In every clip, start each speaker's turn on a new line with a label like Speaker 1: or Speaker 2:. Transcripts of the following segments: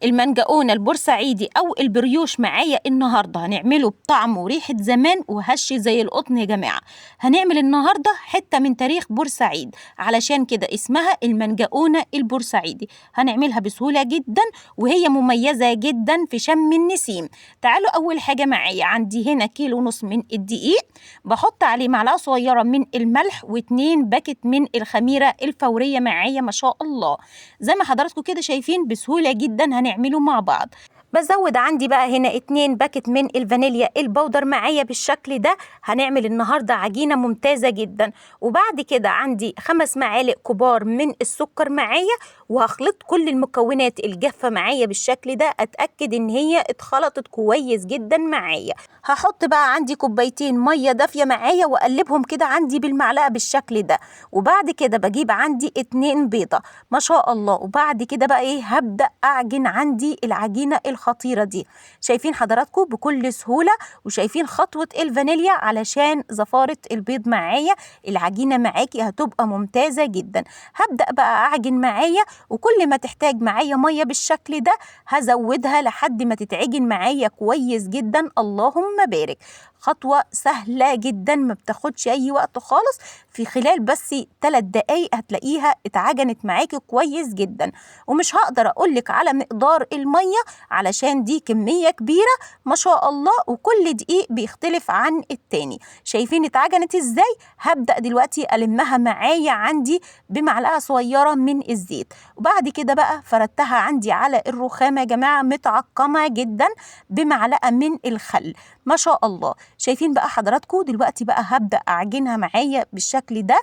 Speaker 1: المنجقونة البورسعيدي أو البريوش معايا النهاردة هنعمله بطعم وريحة زمان وهش زي القطن يا جماعة. هنعمل النهاردة حتة من تاريخ بورسعيد، علشان كده اسمها المنجقونة البورسعيدي. هنعملها بسهولة جدا وهي مميزة جدا في شم النسيم. تعالوا أول حاجة معايا، عندي هنا 1.5 كيلو من الدقيق، بحط عليه معلقة صغيرة من الملح و2 باكت من الخميرة الفورية معايا ما شاء الله. زي ما حضراتكم كده شايفين بسهولة جدا هنعمله مع بعض. بزود عندي بقى هنا 2 باكت من الفانيليا البودر معايا بالشكل ده. هنعمل النهاردة عجينة ممتازة جدا. وبعد كده عندي 5 معالق كبار من السكر معايا، وهخلط كل المكونات الجافة معايا بالشكل ده، اتأكد ان هي اتخلطت كويس جدا معايا. هحط بقى عندي 2 كوباية مية دافية معايا واقلبهم كده عندي بالمعلقة بالشكل ده. وبعد كده بجيب عندي 2 بيضة ما شاء الله. وبعد كده بقى ايه، هبدأ اعجن عندي العجينة الخطيرة دي. شايفين حضراتكم بكل سهولة، وشايفين خطوة الفانيليا علشان زفارة البيض معايا. العجينة معاكي هتبقى ممتازة جدا. هبدأ بقى اعجن معايا، وكل ما تحتاج معايا مية بالشكل ده هزودها لحد ما تتعجن معايا كويس جدا. اللهم بارك. خطوة سهلة جدا ما بتاخدش أي وقت خالص، في خلال بس 3 دقايق هتلاقيها اتعجنت معاكي كويس جدا. ومش هقدر أقولك على مقدار المية علشان دي كمية كبيرة ما شاء الله، وكل دقيق بيختلف عن التاني. شايفين اتعجنت ازاي؟ هبدأ دلوقتي ألمها معايا عندي بمعلقة صغيرة من الزيت. وبعد كده بقى فردتها عندي على الرخامة يا جماعة متعقمة جدا بمعلقة من الخل ما شاء الله. شايفين بقى حضراتكم دلوقتي بقى هبدأ أعجنها معايا بالشكل ده.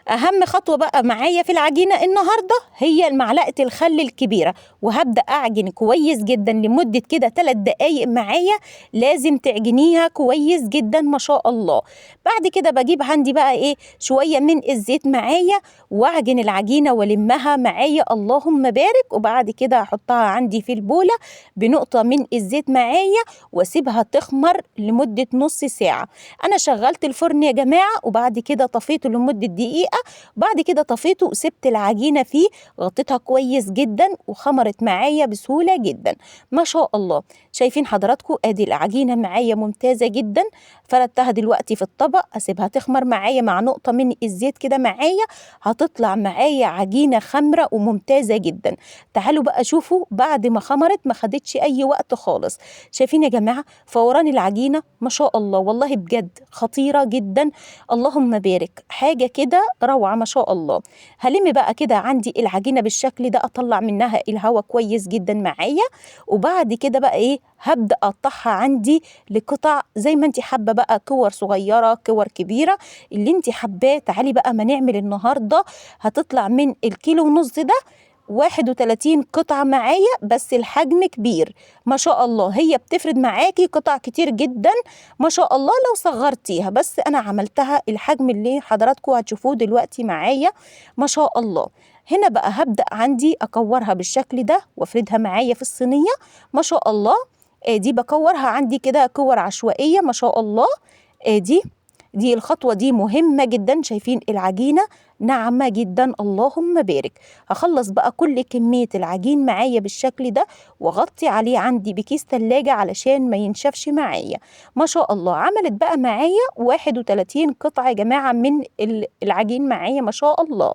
Speaker 1: أهم خطوة بقى معايا في العجينة النهاردة هي معلقة الخل الكبيرة، وهبدأ أعجن كويس جدا لمدة كده 3 دقايق معايا. لازم تعجنيها كويس جدا ما شاء الله. بعد كده بجيب عندي بقى إيه شوية من الزيت معايا، وأعجن العجينة ولمها معايا اللهم بارك. وبعد كده أحطها عندي في البولة بنقطة من الزيت معايا، وأسيبها تخمر لمدة نص ساعة. أنا شغلت الفرن يا جماعة، وبعد كده طفيته لمدة دقيقة. بعد كده طفيته وسبت العجينة فيه، غطيتها كويس جدا وخمرت معايا بسهولة جدا ما شاء الله. شايفين حضراتكم ادي العجينة معايا ممتازة جدا. فردتها دلوقتي في الطبق، اسيبها تخمر معايا مع نقطة من الزيت كده معايا، هتطلع معايا عجينة خمرة وممتازة جدا. تعالوا بقى شوفوا بعد ما خمرت ما خدتش اي وقت خالص. شايفين يا جماعة فوران العجينة ما شاء الله، والله بجد خطيرة جدا. اللهم بارك، حاجة كده روعة ما شاء الله. هلم بقى كده عندي العجينة بالشكل ده، اطلع منها الهواء كويس جدا معايا. وبعد كده بقى ايه، هبدأ اقطعها عندي لقطع زي ما انت حابة بقى، كور صغيرة كور كبيرة اللي انت حباه. تعالي بقى ما نعمل النهاردة، هتطلع من 1.5 كيلو ده 31 قطعة معايا، بس الحجم كبير ما شاء الله. هي بتفرد معاكي قطع كتير جدا ما شاء الله لو صغرتيها، بس أنا عملتها الحجم اللي حضراتكم هتشوفوه دلوقتي معايا ما شاء الله. هنا بقى هبدأ عندي أكورها بالشكل ده وافردها معايا في الصينية ما شاء الله. دي بكورها عندي كده كور عشوائية ما شاء الله. دي الخطوة دي مهمة جدا. شايفين العجينة ناعمة جدا اللهم بارك. هخلص بقى كل كمية العجين معايا بالشكل ده، واغطي عليه عندي بكيس تلاجة علشان ما ينشفش معايا ما شاء الله. عملت بقى معايا 31 قطعة يا جماعة من العجين معايا ما شاء الله.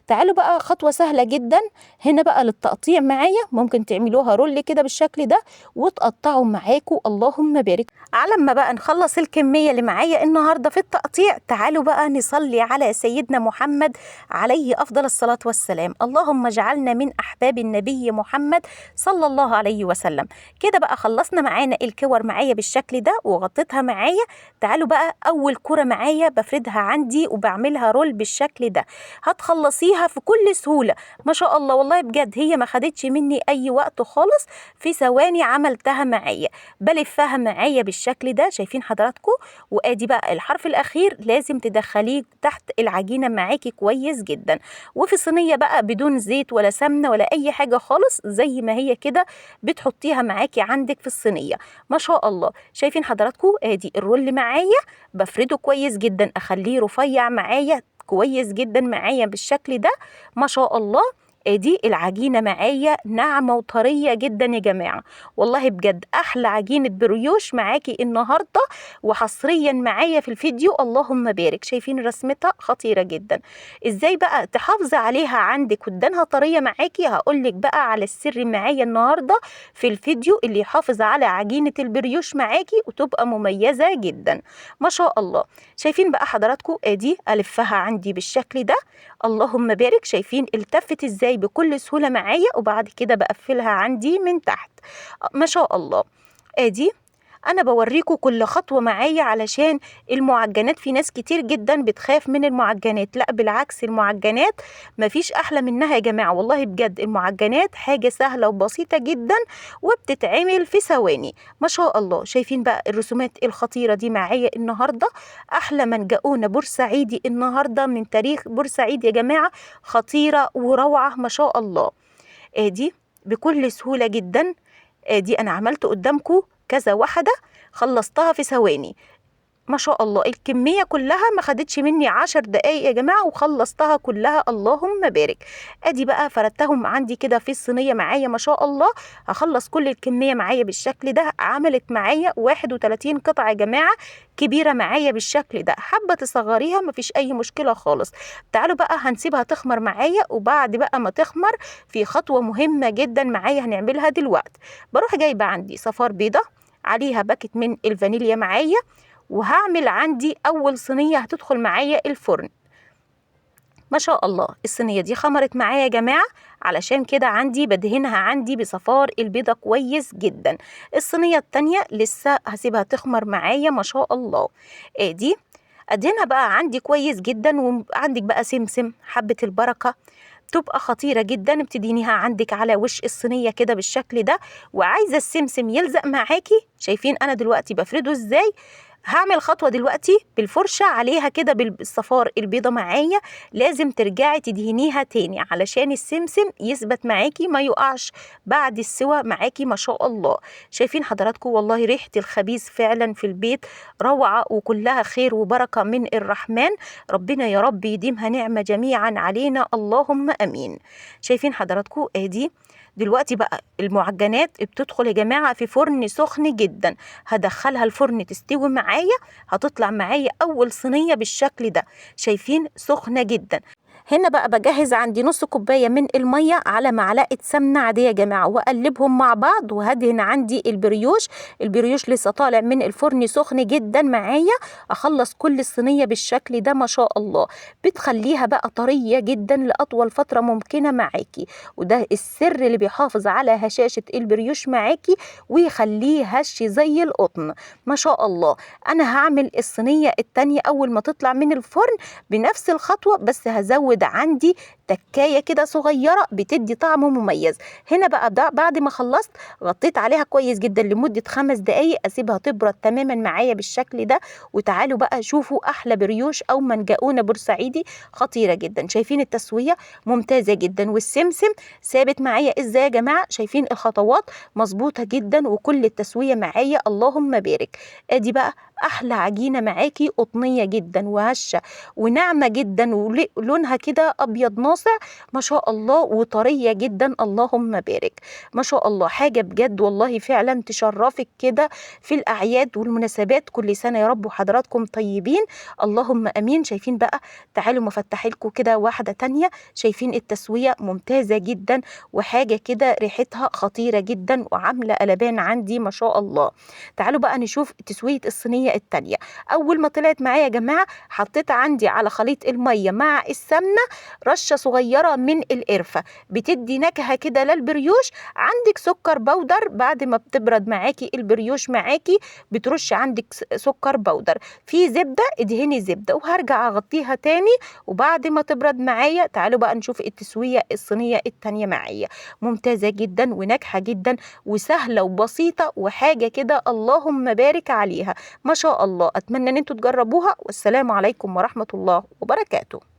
Speaker 1: تعالوا بقى خطوة سهلة جدا هنا بقى للتقطيع معايا. ممكن تعملوها رول كده بالشكل ده وتقطعوا معاكم اللهم بارك. على ما بقى نخلص الكمية اللي معايا النهاردة في التقطيع، تعالوا بقى نصلي على سيدنا محمد عليه أفضل الصلاة والسلام. اللهم اجعلنا من أحباب النبي محمد صلى الله عليه وسلم. كده بقى خلصنا معانا الكور معايا بالشكل ده وغطيتها معايا. تعالوا بقى أول كرة معايا بفردها عندي وبعملها رول بالشكل ده. هتخلصيها في كل سهولة ما شاء الله، والله بجد هي ما خدتش مني أي وقت خالص، في ثواني عملتها معايا. بلفها معايا بالشكل ده شايفين حضراتكم. وادي بقى الحرف الأخير لازم تدخليه تحت العجينة معاكي كويس جدا، وفي صينية بقى بدون زيت ولا سمنة ولا أي حاجة خالص، زي ما هي كده بتحطيها معاكي عندك في الصينية ما شاء الله. شايفين حضراتكم ادي الرول معايا بفرده كويس جدا، أخليه رفيع معايا كويس جدا معايا بالشكل ده ما شاء الله. دي العجينة معايا ناعمة وطرية جدا يا جماعة، والله بجد أحلى عجينة بريوش معاكي النهاردة وحصريا معايا في الفيديو. اللهم بارك، شايفين رسمتها خطيرة جدا. ازاي بقى تحافظي عليها عندك وتدانها طرية معاكي؟ هقولك بقى على السر معايا النهاردة في الفيديو اللي يحافظ على عجينة البريوش معاكي وتبقى مميزة جدا ما شاء الله. شايفين بقى حضراتكم ادي ألفها عندي بالشكل ده، اللهم بارك. شايفين التفت ازاي بكل سهولة معايا، وبعد كده بقفلها عندي من تحت ما شاء الله. ادي انا بوريكم كل خطوة معايا علشان المعجنات في ناس كتير جدا بتخاف من المعجنات، لا بالعكس المعجنات مفيش احلى منها يا جماعة، والله بجد المعجنات حاجة سهلة وبسيطة جدا وبتتعمل في ثواني ما شاء الله. شايفين بقى الرسومات الخطيرة دي معايا النهاردة، احلى منجقونة بورسعيدي النهاردة من تاريخ بورسعيد يا جماعة، خطيرة وروعة ما شاء الله. ادي بكل سهولة جدا، دي انا عملت قدامكم كذا واحدة خلصتها في ثواني ما شاء الله. الكمية كلها ما خدتش مني 10 دقايق يا جماعة وخلصتها كلها اللهم بارك. ادي بقى فردتهم عندي كده في الصينية معايا ما شاء الله. هخلص كل الكمية معايا بالشكل ده، عملت معايا 31 قطعة يا جماعة، كبيرة معايا بالشكل ده. حابة تصغريها مفيش اي مشكلة خالص. تعالوا بقى هنسيبها تخمر معايا، وبعد بقى ما تخمر في خطوة مهمة جدا معايا هنعملها دلوقتي. بروح جايبة عندي صفار بيضة عليها باكت من الفانيليا معايا، وهعمل عندي أول صينية هتدخل معايا الفرن ما شاء الله. الصينية دي خمرت معايا يا جماعة، علشان كده عندي بدهنها عندي بصفار البيضة كويس جدا. الصينية التانية لسه هسيبها تخمر معايا ما شاء الله. ادي ادهنها بقى عندي كويس جدا، وعندك بقى سمسم حبة البركة تبقى خطيرة جدا، بتدهنيها عندك على وش الصينية كده بالشكل ده. وعايزة السمسم يلزق معاكي، شايفين أنا دلوقتي بفرده ازاي؟ هعمل خطوة دلوقتي بالفرشة عليها كده بالصفار البيضة معايا، لازم ترجعي تدهنيها تاني علشان السمسم يثبت معاكي ما يقعش بعد السوا معاكي ما شاء الله. شايفين حضراتكم والله ريحة الخبيز فعلا في البيت روعة وكلها خير وبركة من الرحمن، ربنا يا رب يديمها نعمة جميعا علينا اللهم امين. شايفين حضراتكم ادي دلوقتي بقى المعجنات بتدخل يا جماعة في فرن سخن جدا، هدخلها الفرن تستوي معايا، هتطلع معايا أول صينية بالشكل ده. شايفين سخنة جدا. هنا بقى بجهز عندي نص كوباية من المية على معلقة سمنة عادية يا جماعة، وأقلبهم مع بعض، وهدهن عندي البريوش لسه طالع من الفرن سخن جدا معايا. أخلص كل الصينية بالشكل ده ما شاء الله، بتخليها بقى طرية جدا لأطول فترة ممكنة معاكي، وده السر اللي بيحافظ على هشاشة البريوش معاكي ويخليه هش زي القطن ما شاء الله. أنا هعمل الصينية التانية أول ما تطلع من الفرن بنفس الخطوة، بس هزود عندي تكاية كده صغيرة بتدي طعم مميز. هنا بقى بعد ما خلصت غطيت عليها كويس جدا لمدة 5 دقايق، اسيبها تبرد تماما معايا بالشكل ده. وتعالوا بقى شوفوا احلى بريوش او منجقونة بورسعيدي خطيرة جدا. شايفين التسوية ممتازة جدا، والسمسم ثابت معايا ازاي يا جماعة؟ شايفين الخطوات مظبوطة جدا وكل التسوية معايا اللهم بارك. ادي بقى احلى عجينة معاكي، قطنية جدا وهشة وناعمة جدا ولونها كده ابيض ناصع ما شاء الله، وطرية جدا اللهم بارك ما شاء الله. حاجة بجد والله فعلا تشرفك كده في الاعياد والمناسبات. كل سنة يا رب وحضراتكم طيبين اللهم امين. شايفين بقى، تعالوا مفتح لكم كده واحدة تانية. شايفين التسوية ممتازة جدا، وحاجة كده ريحتها خطيرة جدا وعاملة قلبان عندي ما شاء الله. تعالوا بقى نشوف تسوية الصينية التانية. اول ما طلعت معايا يا جماعة حطيت عندي على خليط المية مع السمنة رشة صغيرة من القرفة، بتدي نكهة كده للبريوش. عندك سكر بودر، بعد ما بتبرد معاكي البريوش معاكي بترش عندك سكر بودر. في زبدة ادهني زبدة، وهرجع اغطيها تاني وبعد ما تبرد معايا. تعالوا بقى نشوف التسوية الصينية التانية معايا، ممتازة جدا وناجحة جدا وسهلة وبسيطة وحاجة كده اللهم بارك عليها ما شاء الله. اتمنى ان انتوا تجربوها، والسلام عليكم ورحمة الله وبركاته.